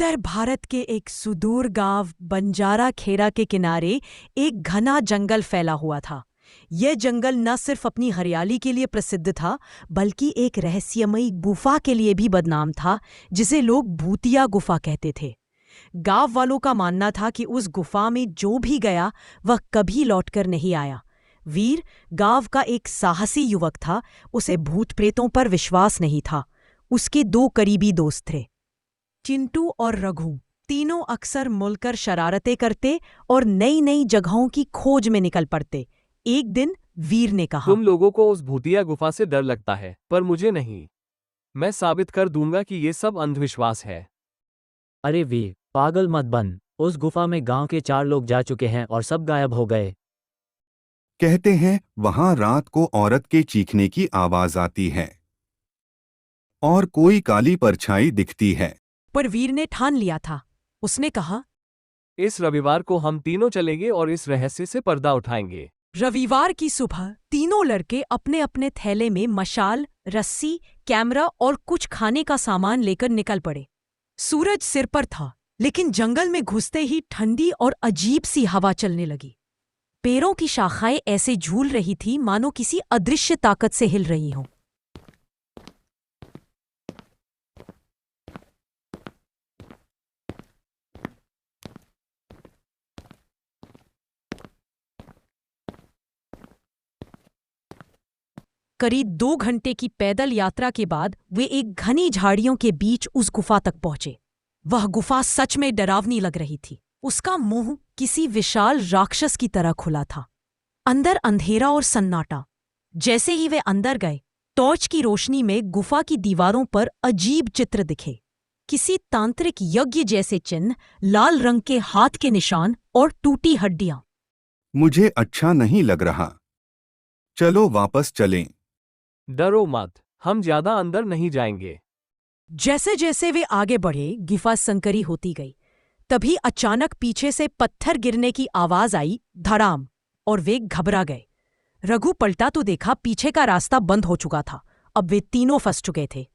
उत्तर भारत के एक सुदूर गांव बंजारा खेड़ा के किनारे एक घना जंगल फैला हुआ था। यह जंगल न सिर्फ अपनी हरियाली के लिए प्रसिद्ध था, बल्कि एक रहस्यमयी गुफा के लिए भी बदनाम था, जिसे लोग भूतिया गुफा कहते थे। गांव वालों का मानना था कि उस गुफा में जो भी गया वह कभी लौटकर नहीं आया। वीर गांव का एक साहसी युवक था। उसे भूत प्रेतों पर विश्वास नहीं था। उसके दो करीबी दोस्त थे, चिंटू और रघु। तीनों अक्सर मिलकर शरारतें करते और नई नई जगहों की खोज में निकल पड़ते। एक दिन वीर ने कहा, तुम लोगों को उस भूतिया गुफा से डर लगता है, पर मुझे नहीं। मैं साबित कर दूंगा कि ये सब अंधविश्वास है। अरे वीर, पागल मत बन। उस गुफा में गांव के 4 लोग जा चुके हैं और सब गायब हो गए। कहते हैं वहां रात को औरत के चीखने की आवाज आती है और कोई काली परछाई दिखती है। पर वीर ने ठान लिया था। उसने कहा, इस रविवार को हम तीनों चलेंगे और इस रहस्य से पर्दा उठाएंगे। रविवार की सुबह तीनों लड़के अपने अपने थैले में मशाल, रस्सी, कैमरा और कुछ खाने का सामान लेकर निकल पड़े। सूरज सिर पर था, लेकिन जंगल में घुसते ही ठंडी और अजीब सी हवा चलने लगी। पेड़ों की शाखाएं ऐसे झूल रही थी मानो किसी अदृश्य ताकत से हिल रही हों। करीब 2 घंटे की पैदल यात्रा के बाद वे एक घनी झाड़ियों के बीच उस गुफा तक पहुंचे। वह गुफा सच में डरावनी लग रही थी। उसका मुंह किसी विशाल राक्षस की तरह खुला था। अंदर अंधेरा और सन्नाटा। जैसे ही वे अंदर गए, टॉर्च की रोशनी में गुफा की दीवारों पर अजीब चित्र दिखे। किसी तांत्रिक यज्ञ जैसे चिन्ह, लाल रंग के हाथ के निशान और टूटी हड्डियां। मुझे अच्छा नहीं लग रहा। चलो वापस चलें। डरो मत, हम ज्यादा अंदर नहीं जाएंगे। जैसे जैसे वे आगे बढ़े, गुफा संकरी होती गई। तभी अचानक पीछे से पत्थर गिरने की आवाज आई, धड़ाम, और वे घबरा गए। रघु पलटा तो देखा पीछे का रास्ता बंद हो चुका था। अब वे तीनों फंस चुके थे।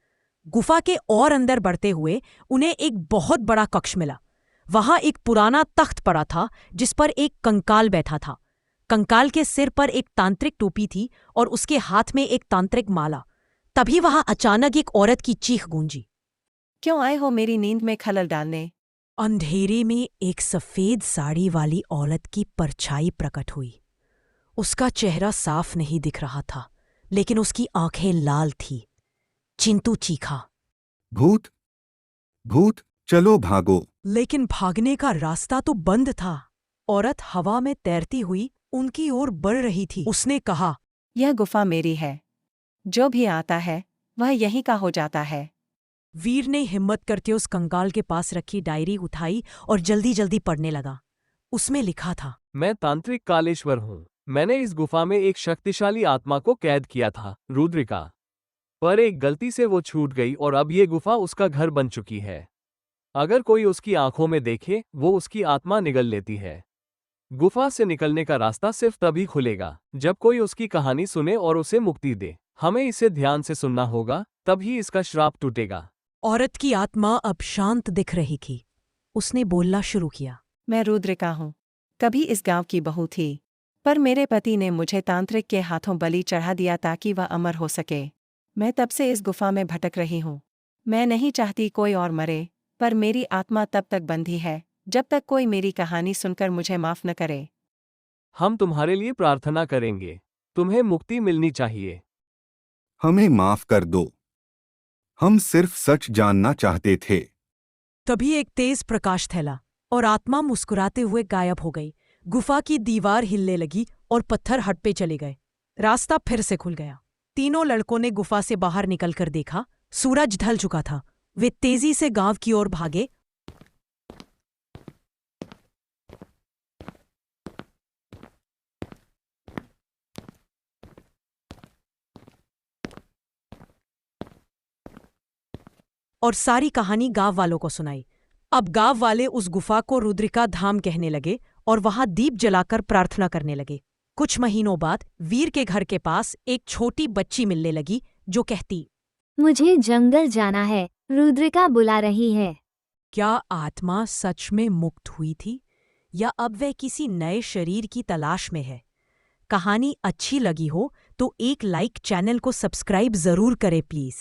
गुफा के और अंदर बढ़ते हुए उन्हें एक बहुत बड़ा कक्ष मिला। वहां एक पुराना तख्त पड़ा था, जिस पर एक कंकाल बैठा था। कंकाल के सिर पर एक तांत्रिक टोपी थी और उसके हाथ में एक तांत्रिक माला। तभी वहां अचानक एक औरत की चीख गूंजी, क्यों आए हो मेरी नींद में खलल डालने? अंधेरे में एक सफेद साड़ी वाली औरत की परछाई प्रकट हुई। उसका चेहरा साफ नहीं दिख रहा था, लेकिन उसकी आंखें लाल थीं। चिंटू चीखा, भूत, भूत, चलो भागो। लेकिन भागने का रास्ता तो बंद था। औरत हवा में तैरती हुई उनकी ओर बढ़ रही थी। उसने कहा, यह गुफा मेरी है। जो भी आता है वह यहीं का हो जाता है। वीर ने हिम्मत करके उस कंकाल के पास रखी डायरी उठाई और जल्दी जल्दी पढ़ने लगा। उसमें लिखा था, मैं तांत्रिक कालेश्वर हूँ। मैंने इस गुफा में एक शक्तिशाली आत्मा को कैद किया था, रुद्रिका। पर एक गलती से वो छूट गई और अब ये गुफा उसका घर बन चुकी है। अगर कोई उसकी आंखों में देखे, वो उसकी आत्मा निगल लेती है। गुफा से निकलने का रास्ता सिर्फ तभी खुलेगा जब कोई उसकी कहानी सुने और उसे मुक्ति दे। हमें इसे ध्यान से सुनना होगा, तभी इसका श्राप टूटेगा। औरत की आत्मा अब शांत दिख रही थी। उसने बोलना शुरू किया, मैं रुद्रिका हूँ। कभी इस गांव की बहू थी, पर मेरे पति ने मुझे तांत्रिक के हाथों बलि चढ़ा दिया ताकि वह अमर हो सके। मैं तब से इस गुफा में भटक रही हूँ। मैं नहीं चाहती कोई और मरे, पर मेरी आत्मा तब तक बंधी है जब तक कोई मेरी कहानी सुनकर मुझे माफ न करे। हम तुम्हारे लिए प्रार्थना करेंगे। तुम्हें मुक्ति मिलनी चाहिए। हमें माफ कर दो। हम सिर्फ सच जानना चाहते थे। तभी एक तेज प्रकाश फैला और आत्मा मुस्कुराते हुए गायब हो गई। गुफा की दीवार हिलने लगी और पत्थर हट पे चले गए। रास्ता फिर से खुल गया। तीनों लड़कों ने गुफा से बाहर निकलकर देखा, सूरज ढल चुका था। वे तेजी से गांव की ओर भागे। और सारी कहानी गांव वालों को सुनाई। अब गांव वाले उस गुफा को रुद्रिका धाम कहने लगे और वहां दीप जलाकर प्रार्थना करने लगे। कुछ महीनों बाद वीर के घर के पास एक छोटी बच्ची मिलने लगी, जो कहती, मुझे जंगल जाना है, रुद्रिका बुला रही है। क्या आत्मा सच में मुक्त हुई थी या अब वह किसी नए शरीर की तलाश में है? कहानी अच्छी लगी हो तो एक लाइक, चैनल को सब्सक्राइब जरूर करें प्लीज।